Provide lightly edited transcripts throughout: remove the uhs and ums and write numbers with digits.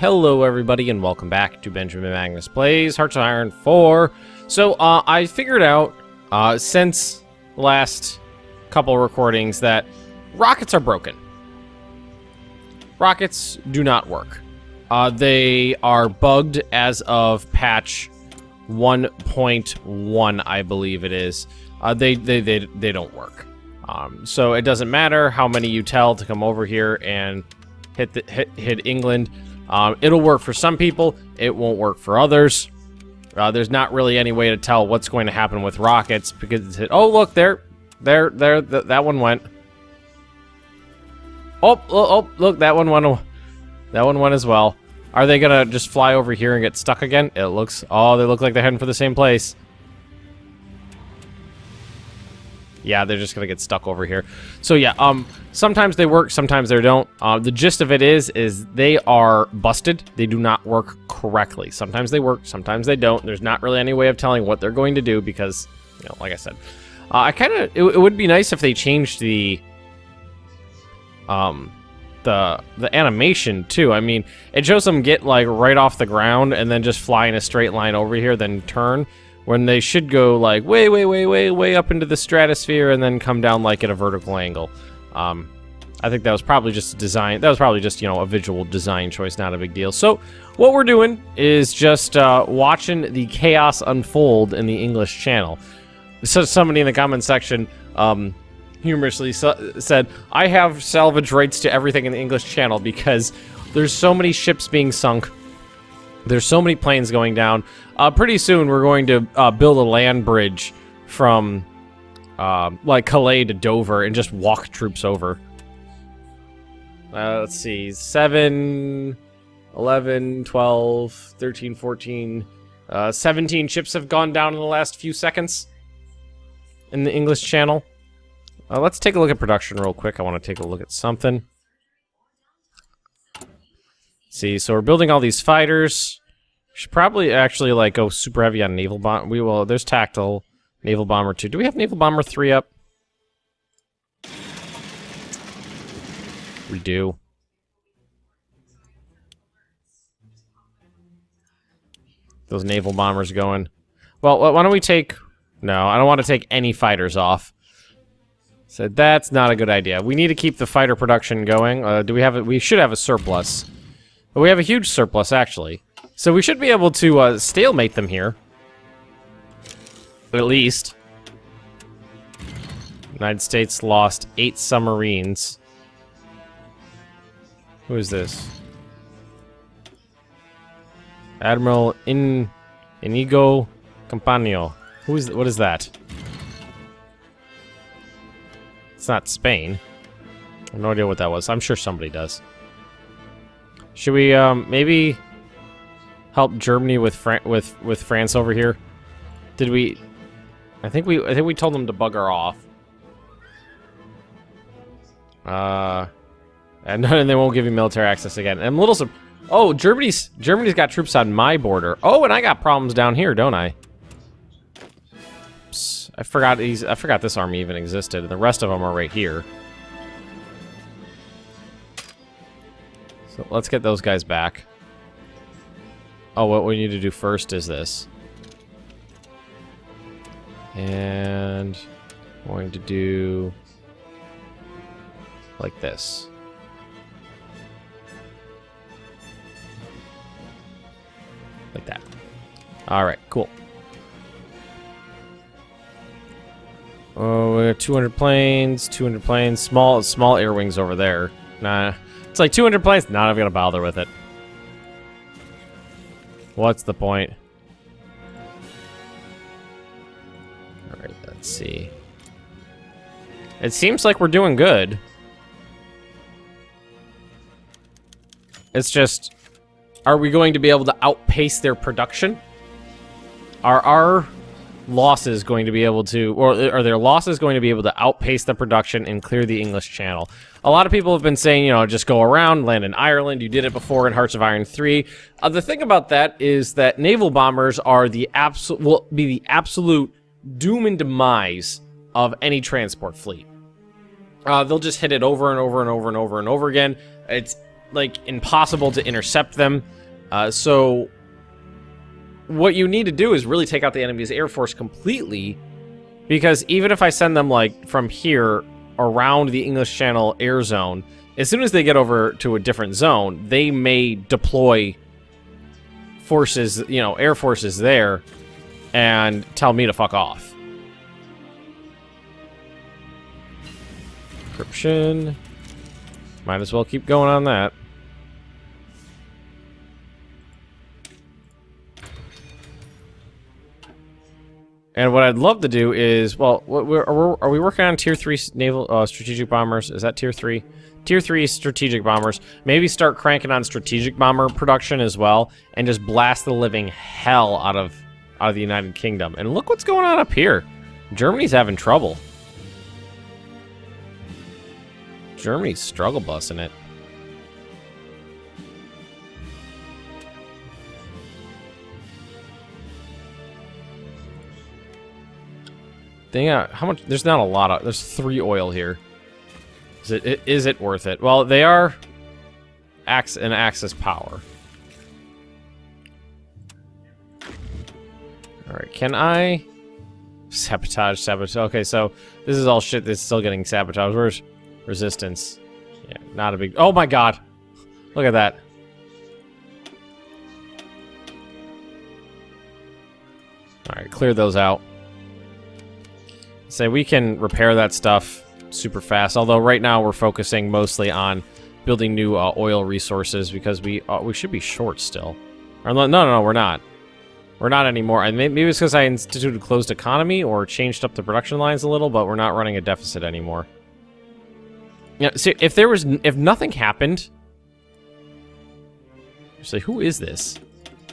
Hello everybody and welcome back to Benjamin Magnus Plays Hearts of Iron 4. So I figured out since the last couple recordings that rockets are broken. Rockets do not work. They are bugged as of patch 1.1, I believe it is. They don't work. So it doesn't matter how many you tell to come over here and hit England. It'll work for some people, it won't work for others. There's not really any way to tell what's going to happen with rockets because oh look, there, that one went. Oh, look, that one went as well. Are they gonna just fly over here and get stuck again? It looks, oh, they look like they're heading for the same place. Yeah, they're just gonna get stuck over here. So yeah, sometimes they work, sometimes they don't. The gist of it is they are busted. They do not work correctly. Sometimes they work, sometimes they don't. There's not really any way of telling what they're going to do because, you know, like I said, it would be nice if they changed the animation too. I mean, it shows them get like right off the ground and then just fly in a straight line over here, then turn. When they should go like way up into the stratosphere and then come down like at a vertical angle. I think that was probably just a design. That was probably just, you know, a visual design choice, not a big deal. So what we're doing is just watching the chaos unfold in the English channel. So somebody in the comment section humorously said, "I have salvage rights to everything in the English channel because there's so many ships being sunk. There's so many planes going down. Pretty soon we're going to build a land bridge from like Calais to Dover and just walk troops over." Let's see, 7, 11, 12, 13, 14, 17 ships have gone down in the last few seconds in the English channel. Let's take a look at production real quick. I want to take a look at something. See, so we're building all these fighters. We should probably actually like go super heavy on naval bomb. We will. There's tactile naval bomber 2. Do we have naval bomber 3 up? We do. Those naval bombers going. Well, why don't we take? No, I don't want to take any fighters off. So that's not a good idea. We need to keep the fighter production going. Do we have it? We should have a surplus. But we have a huge surplus, actually. So we should be able to stalemate them here. At least. United States lost 8 submarines. Who is this? Admiral Inigo Campano. What is that? It's not Spain. I have no idea what that was. I'm sure somebody does. Should we maybe help Germany with France over here? Did we? I think we told them to bugger off. And they won't give you military access again. And I'm a little oh, Germany's got troops on my border. Oh, and I got problems down here, don't I? Oops, I forgot this army even existed, and the rest of them are right here. So let's get those guys back. Oh, what we need to do first is this. And I'm going to do like this. Like that. Alright, cool. Oh, we have 200 planes, small air wings over there. Nah. It's like 200 planes. Not even gonna bother with it. What's the point? Alright, let's see. It seems like we're doing good. It's just, are we going to be able to outpace their production? Are our losses going to be able to, or are their losses going to be able to outpace the production and clear the English Channel? A lot of people have been saying, you know, just go around, land in Ireland. You did it before in Hearts of Iron 3. The thing about that is that naval bombers are will be the absolute doom and demise of any transport fleet. They'll just hit it over and over and over and over and over again. It's like, impossible to intercept them. So what you need to do is really take out the enemy's air force completely, because even if I send them, like, from here around the English Channel air zone, as soon as they get over to a different zone, they may deploy forces, you know, air forces there and tell me to fuck off. Encryption. Might as well keep going on that. And what I'd love to do is, well, are we working on tier 3 naval strategic bombers? Is that tier 3? Tier 3 strategic bombers. Maybe start cranking on strategic bomber production as well, and just blast the living hell out of the United Kingdom. And look what's going on up here. Germany's having trouble. Germany's struggle busing it. How much? There's not a lot of. There's 3 oil here. Is it worth it? Well, they are an Axis power. All right, can I sabotage? Okay, so this is all shit that's still getting sabotaged. Where's resistance? Yeah, not a big. Oh my god! Look at that. All right, clear those out. Say we can repair that stuff super fast. Although right now we're focusing mostly on building new oil resources because we should be short still. Or, no, we're not. We're not anymore. And maybe it's because I instituted closed economy or changed up the production lines a little, but we're not running a deficit anymore. Yeah. See, if nothing happened, actually, who is this?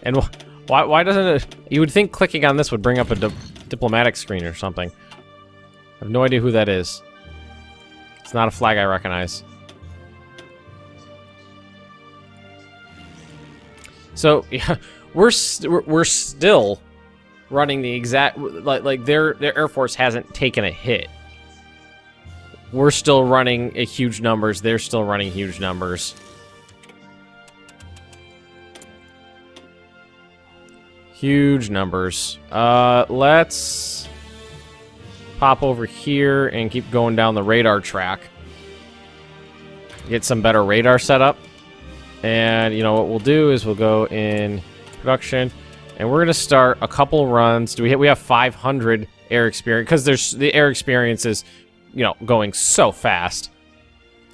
And why doesn't it? You would think clicking on this would bring up a diplomatic screen or something. I have no idea who that is. It's not a flag I recognize. So yeah, we're still running the exact like their air force hasn't taken a hit. We're still running huge numbers. They're still running huge numbers. Huge numbers. Let's pop over here and keep going down the radar track. Get some better radar setup. And, you know, what we'll do is we'll go in production. And we're going to start a couple runs. We have 500 air experience. Because the air experience is, you know, going so fast.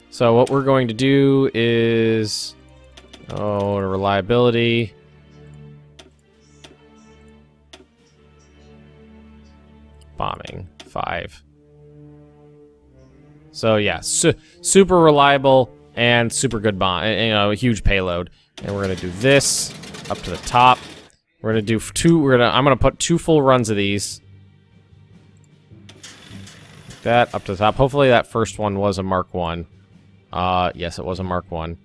So what we're going to do is... Oh, reliability... Bombing 5. So yeah, super reliable and super good bomb. You know, a huge payload. And we're gonna do this up to the top. We're gonna do 2. I'm gonna put 2 full runs of these. Like that up to the top. Hopefully that first one was a Mark 1. Yes, it was a Mark 1.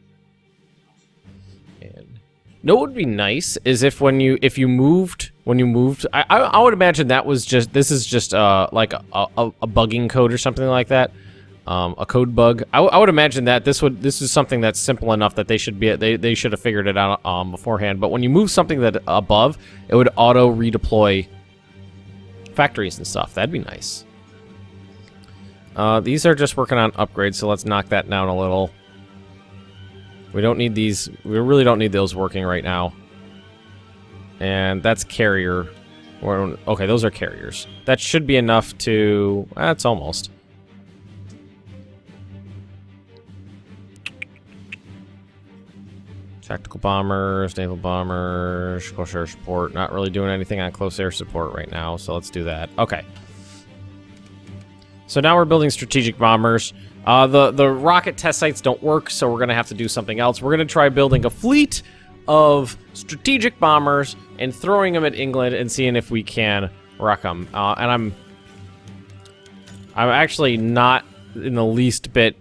And no, what would be nice is if when you moved. I would imagine that was just, this is just like a bugging code or something like that, a code bug. I would imagine that this is something that's simple enough that they should have figured it out beforehand. But when you move something that above, it would auto redeploy factories and stuff. That'd be nice. These are just working on upgrades, so let's knock that down a little. We don't need these. We really don't need those working right now. And that's carrier. Okay, those are carriers. That should be enough to... That's almost. Tactical bombers, naval bombers, close air support. Not really doing anything on close air support right now, so let's do that. Okay. So now we're building strategic bombers. The rocket test sites don't work, so we're going to have to do something else. We're going to try building a fleet of strategic bombers and throwing them at England and seeing if we can wreck them. And I'm actually not in the least bit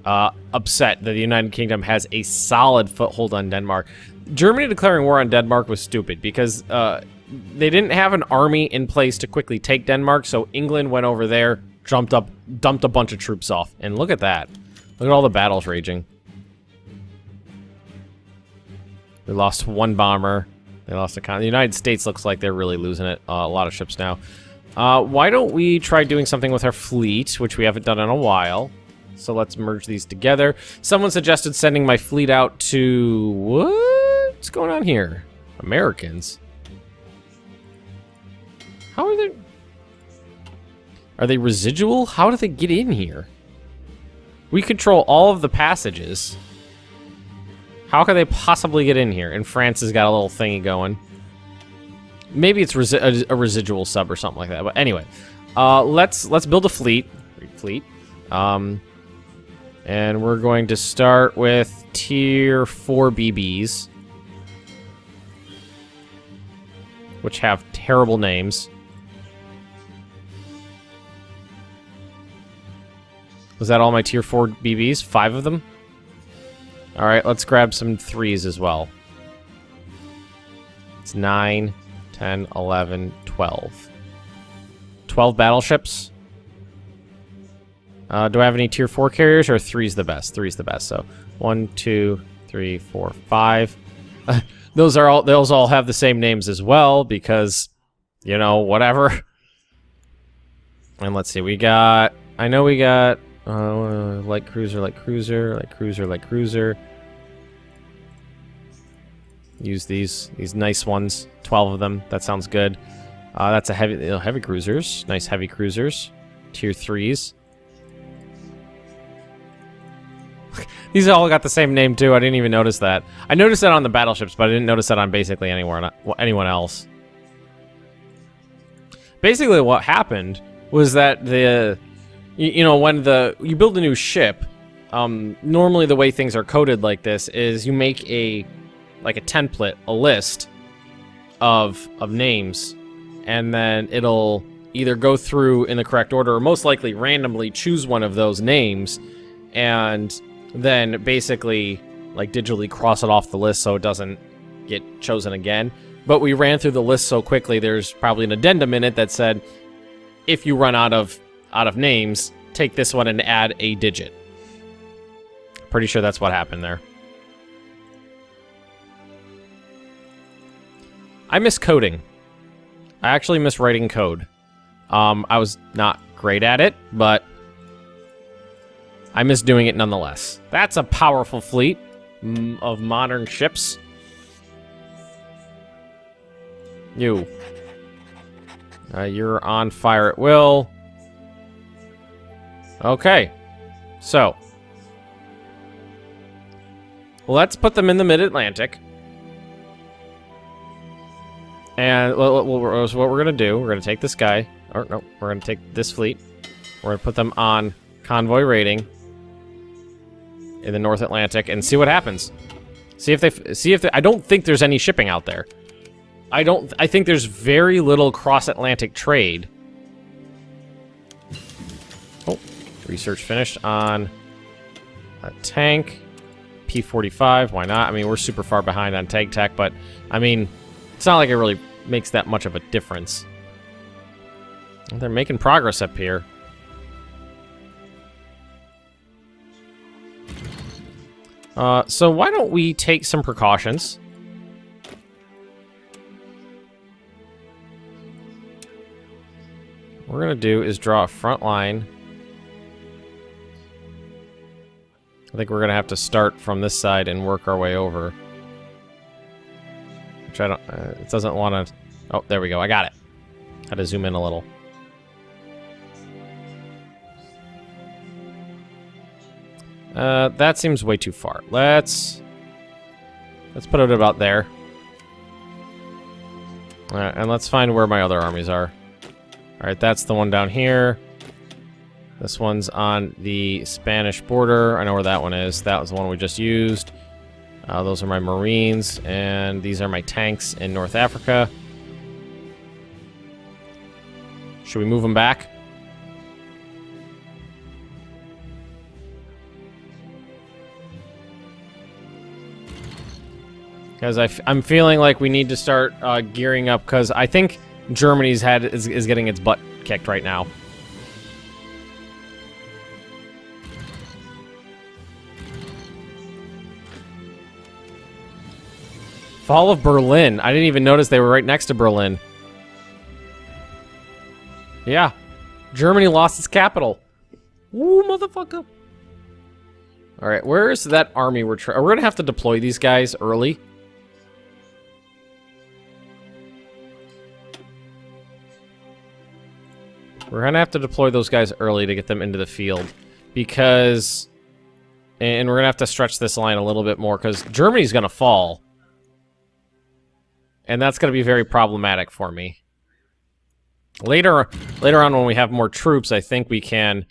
upset that the United Kingdom has a solid foothold on Denmark. Germany declaring war on Denmark was stupid because they didn't have an army in place to quickly take Denmark, so England went over there, dumped a bunch of troops off. And look at that. Look at all the battles raging. We lost one bomber. They lost the United States looks like they're really losing it. A lot of ships now. Why don't we try doing something with our fleet, which we haven't done in a while. So let's merge these together. Someone suggested sending my fleet out to... What's going on here? Americans? How are they... Are they residual? How do they get in here? We control all of the passages. How could they possibly get in here? And France has got a little thingy going. Maybe it's a residual sub or something like that. But anyway, let's build a fleet. And we're going to start with tier 4 BBs, which have terrible names. Was that all my tier 4 BBs? 5 of them? All right, let's grab some 3s as well. It's 9, 10, 11, 12. 12 battleships. Do I have any tier 4 carriers, or 3's the best? 3's the best. So 1, 2, 3, 4, 5. Those all have the same names as well because, you know, whatever. And let's see, we got. I know we got light cruiser, light cruiser, light cruiser, light cruiser. Use these nice ones. 12 of them. That sounds good. That's a heavy cruisers. Nice heavy cruisers. Tier 3s. These all got the same name too. I didn't even notice that. I noticed that on the battleships, but I didn't notice that on basically anyone else. Basically, what happened was that you know, when you build a new ship, normally the way things are coded like this is you make a template, a list of names, and then it'll either go through in the correct order or most likely randomly choose one of those names and then basically like digitally cross it off the list so it doesn't get chosen again. But we ran through the list so quickly, there's probably an addendum in it that said, if you run out of names, take this one and add a digit. Pretty sure that's what happened there. I miss coding. I actually miss writing code. I was not great at it, but I miss doing it nonetheless. That's a powerful fleet of modern ships. You're on fire at will. Okay. So. Let's put them in the mid-Atlantic. And what we're going to do, we're going to take this guy. Or no, we're going to take this fleet. We're going to put them on convoy rating in the North Atlantic and see what happens. See if they I don't think there's any shipping out there. I think there's very little cross-Atlantic trade. Oh, research finished on a tank. P-45, why not? I mean, we're super far behind on tank tech, but, I mean, it's not like it really makes that much of a difference. They're making progress up here. So why don't we take some precautions? What we're going to do is draw a front line. I think we're going to have to start from this side and work our way over. Which I don't... it doesn't want to... Oh, there we go. I got it. Had to zoom in a little. That seems way too far. Let's put it about there. Alright, and let's find where my other armies are. Alright, that's the one down here. This one's on the Spanish border. I know where that one is. That was the one we just used. Those are my Marines, and these are my tanks in North Africa. Should we move them back? Because I'm feeling like we need to start gearing up, because I think Germany's is getting its butt kicked right now. Fall of Berlin. I didn't even notice they were right next to Berlin. Yeah. Germany lost its capital. Woo, motherfucker. Alright, where is that army we're going to have to deploy these guys early. We're going to have to deploy those guys early to get them into the field. Because... And we're going to have to stretch this line a little bit more, because Germany's going to fall. And that's going to be very problematic for me. Later on, when we have more troops, I think we can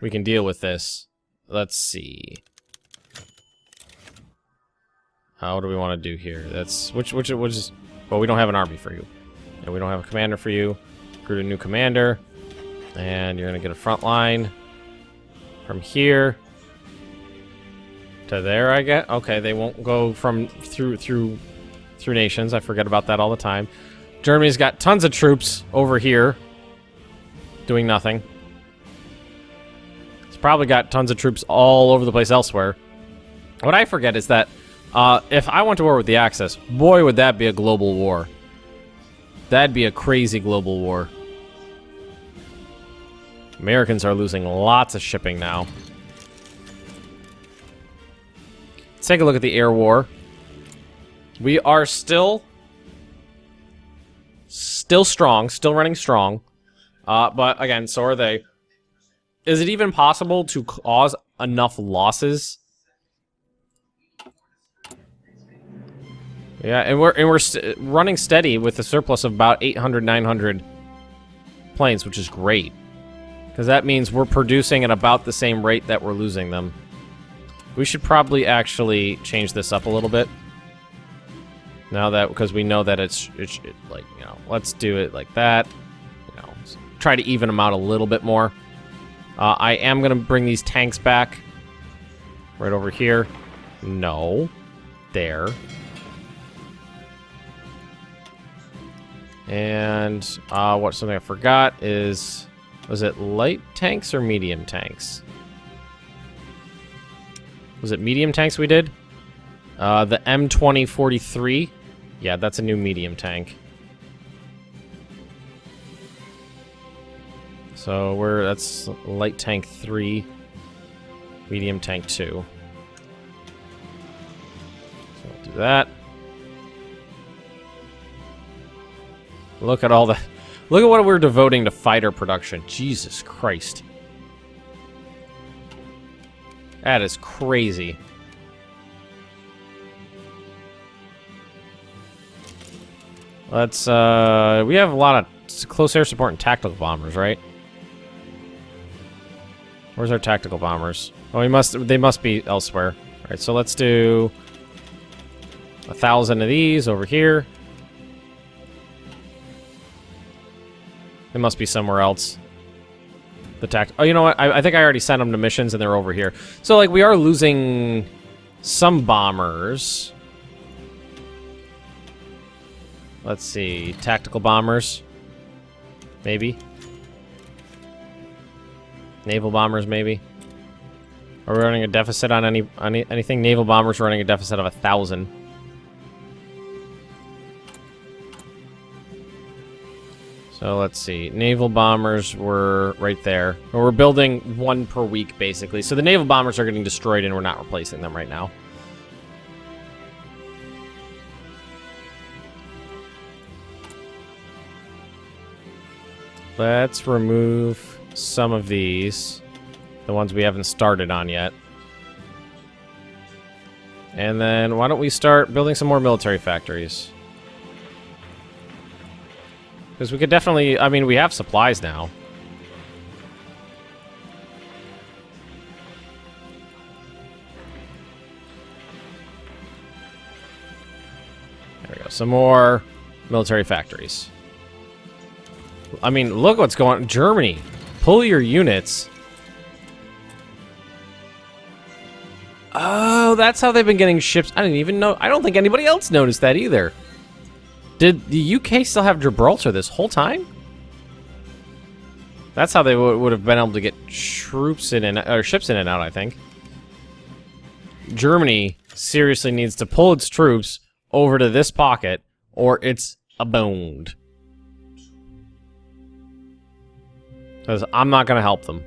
deal with this. Let's see. How do we want to do here? That's which is, well, we don't have an army for you, and we don't have a commander for you. Recruit a new commander, and you're gonna get a front line from here to there. I get okay. They won't go from through nations. I forget about that all the time. Germany's got tons of troops over here doing nothing. It's probably got tons of troops all over the place elsewhere. What I forget is that if I went to war with the Axis, boy, would that be a global war. That'd be a crazy global war. Americans are losing lots of shipping now. Let's take a look at the air war. We are still strong, still running strong. But again, so are they. Is it even possible to cause enough losses? Yeah, and we're running steady with a surplus of about 800, 900 planes, which is great. Because that means we're producing at about the same rate that we're losing them. We should probably actually change this up a little bit. Now that, because we know that it's like, you know, let's do it like that. You know, try to even them out a little bit more. I am going to bring these tanks back. Right over here. No. There. And what something I forgot is, was it light tanks or medium tanks? Was it medium tanks we did? The M2043. Yeah, that's a new medium tank. So that's light tank 3, medium tank 2. So we'll do that. Look at all the... Look at what we're devoting to fighter production. Jesus Christ. That is crazy. Let's, we have a lot of close air support and tactical bombers, right? Where's our tactical bombers? Oh, they must be elsewhere. All right, so let's do 1,000 of these over here. They must be somewhere else. Oh, you know what? I think I already sent them to missions and they're over here. So, like, we are losing some bombers. Let's see. Tactical bombers. Maybe. Naval bombers, maybe. Are we running a deficit on anything? Naval bombers running a deficit of 1,000. So let's see. Naval bombers were right there. We're building one per week, basically. So the naval bombers are getting destroyed, and we're not replacing them right now. Let's remove some of these. The ones we haven't started on yet. And then why don't we start building some more military factories? Because we could definitely... I mean, we have supplies now. There we go. Some more military factories. I mean, look what's going on. Germany, pull your units. Oh, that's how they've been getting ships. I didn't even know. I don't think anybody else noticed that either. Did the UK still have Gibraltar this whole time? That's how they would have been able to get troops in and or ships in and out, I think. Germany seriously needs to pull its troops over to this pocket, or it's boned. Because I'm not going to help them.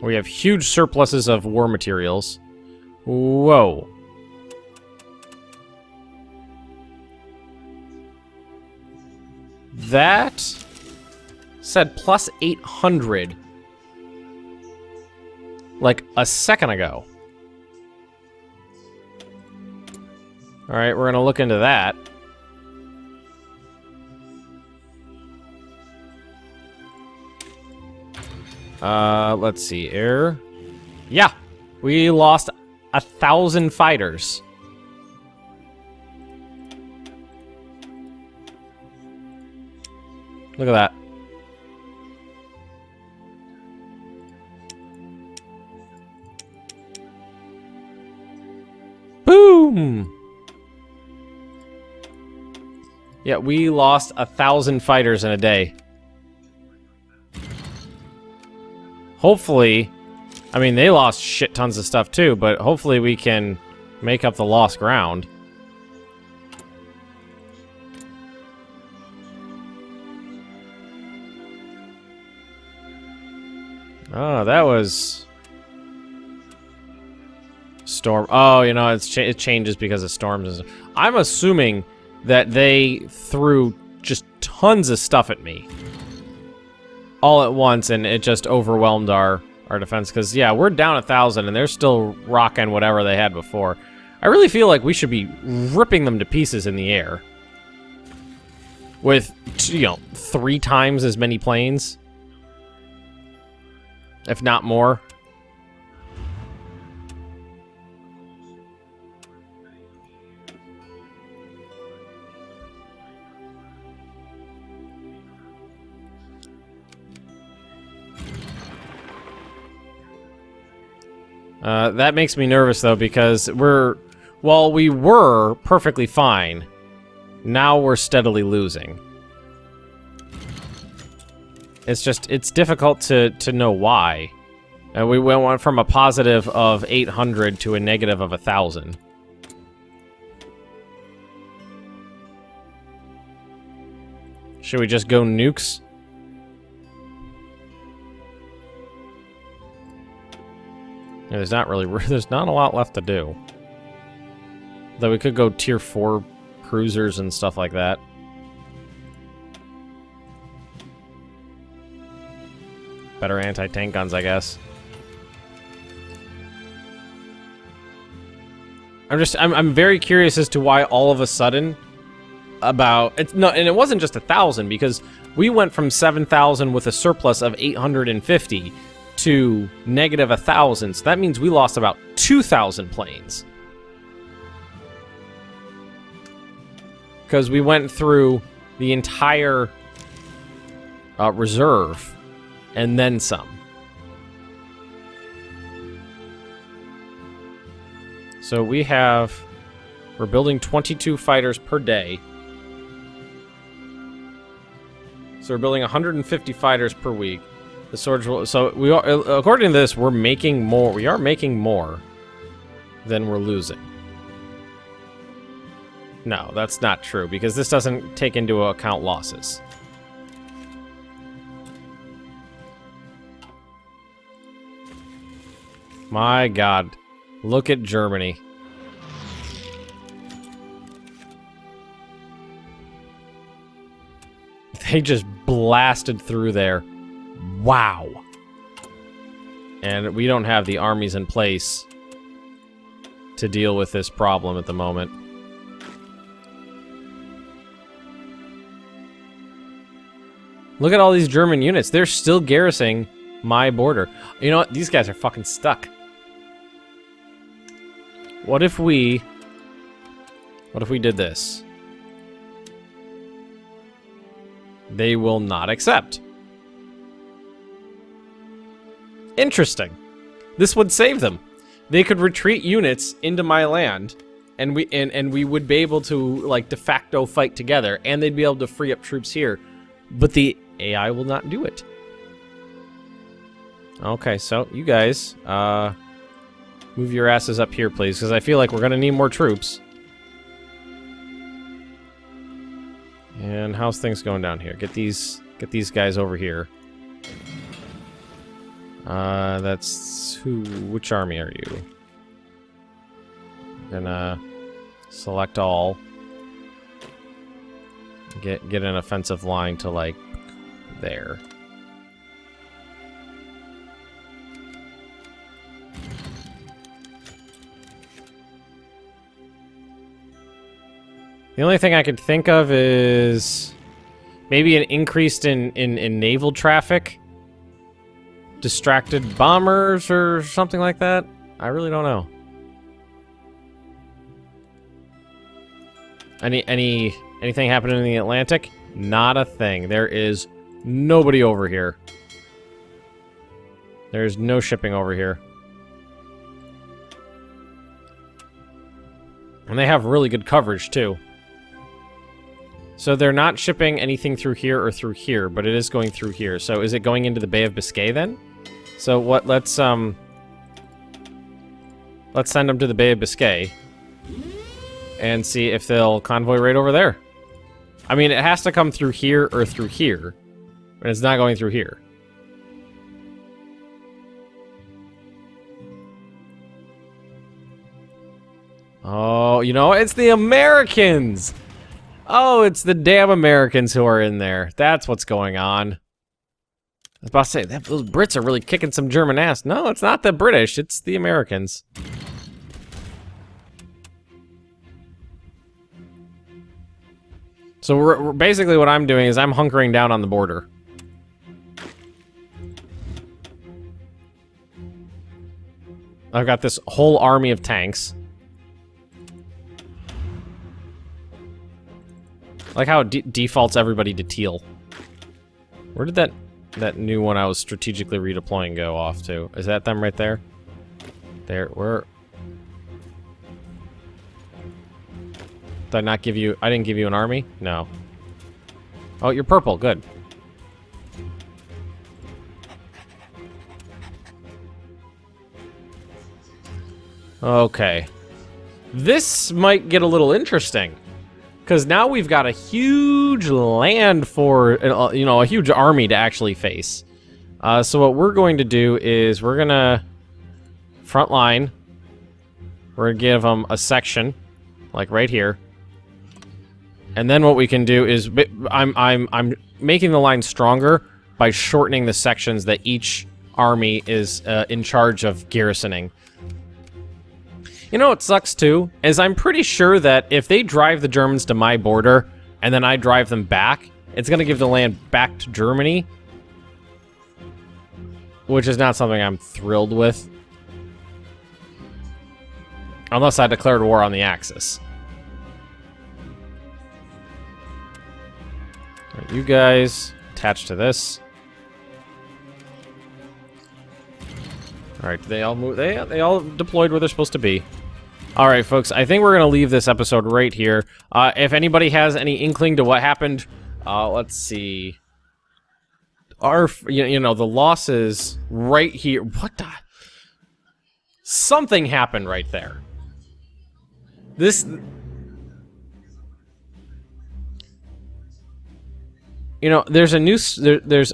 We have huge surpluses of war materials. Whoa. That said plus 800 like a second ago. Alright, we're gonna look into that. Let's see, air. Yeah, we lost 1,000 fighters. Look at that. Boom! Yeah, we lost 1,000 fighters in a day. Hopefully, I mean, they lost shit tons of stuff too, but hopefully we can make up the lost ground. Oh, that was... Storm. Oh, you know, it changes because of storms. I'm assuming that they threw just tons of stuff at me all at once, and it just overwhelmed our defense. Because, yeah, we're down 1,000, and they're still rocking whatever they had before. I really feel like we should be ripping them to pieces in the air. With, you know, 3 times as many planes. If not more. That makes me nervous, though, because while we were perfectly fine, now we're steadily losing. It's difficult to know why. We went from a positive of 800 to a negative of 1,000. Should we just go nukes? Yeah, there's not a lot left to do. Though we could go tier 4 cruisers and stuff like that. Better anti-tank guns, I guess. I'm very curious as to why all of a sudden and it wasn't just 1,000, because we went from 7,000 with a surplus of 850 to negative 1,000, so that means we lost about 2,000 planes. Because we went through the entire reserve and then some. So we're building 22 fighters per day. So we're building 150 fighters per week. The swords will, so we are, according to this, we're making more. We are making more than we're losing. No, that's not true, because this doesn't take into account losses. My God, look at Germany. They just blasted through there. Wow. And we don't have the armies in place to deal with this problem at the moment. Look at all these German units. They're still garrisoning my border. You know what? These guys are fucking stuck. What if we did this? They will not accept. Interesting. This would save them. They could retreat units into my land and we would be able to like de facto fight together, and they'd be able to free up troops here, but the AI will not do it. Okay, so you guys, move your asses up here, please, because I feel like we're gonna need more troops. And how's things going down here? Get these guys over here. That's who? Which army are you? Gonna select all. Get an offensive line to like there. The only thing I could think of is maybe an increase in naval traffic. Distracted bombers or something like that. I really don't know. Anything happening in the Atlantic? Not a thing. There is nobody over here. There's no shipping over here. And they have really good coverage too. So they're not shipping anything through here or through here, but it is going through here. So is it going into the Bay of Biscay then? So what? Let's send them to the Bay of Biscay and see if they'll convoy right over there. I mean, it has to come through here or through here, but it's not going through here. Oh, you know, it's the Americans! Oh, it's the damn Americans who are in there. That's what's going on. I was about to say, those Brits are really kicking some German ass. No, it's not the British, it's the Americans. So we're basically what I'm doing is I'm hunkering down on the border. I've got this whole army of tanks. I like how it defaults everybody to teal. Where did that new one I was strategically redeploying go off to? Is that them right there? There, where? Did I not give you... I didn't give you an army? No. Oh, you're purple. Good. Okay. This might get a little interesting. Because now we've got a huge land for, you know, a huge army to actually face. So what we're going to do is we're going to front line. We're going to give them a section, like right here. And then what we can do is, I'm making the line stronger by shortening the sections that each army is in charge of garrisoning. You know what sucks too, is I'm pretty sure that if they drive the Germans to my border, and then I drive them back, it's gonna give the land back to Germany. Which is not something I'm thrilled with. Unless I declared war on the Axis. Right, you guys, attach to this. Alright, they all move, they all deployed where they're supposed to be. Alright, folks, I think we're going to leave this episode right here. If anybody has any inkling to what happened, let's see. You know, the losses right here. What the? Something happened right there. This... You know, there's a new... There's...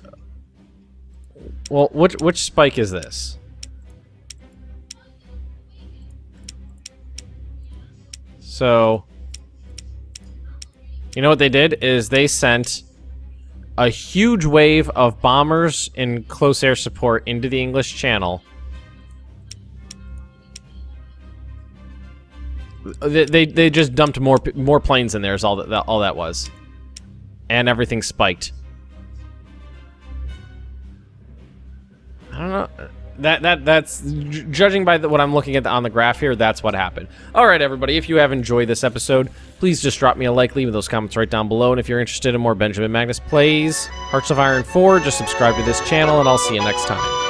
Well, which spike is this? So, you know what they did is they sent a huge wave of bombers in close air support into the English Channel. They just dumped more planes in there is all that was, and everything spiked. I don't know. That's judging by what I'm looking at on the graph here, that's what happened. All right, everybody, if you have enjoyed this episode, please just drop me a like, leave those comments right down below, and if you're interested in more Benjamin Magnus plays Hearts of Iron 4, just subscribe to this channel, and I'll see you next time.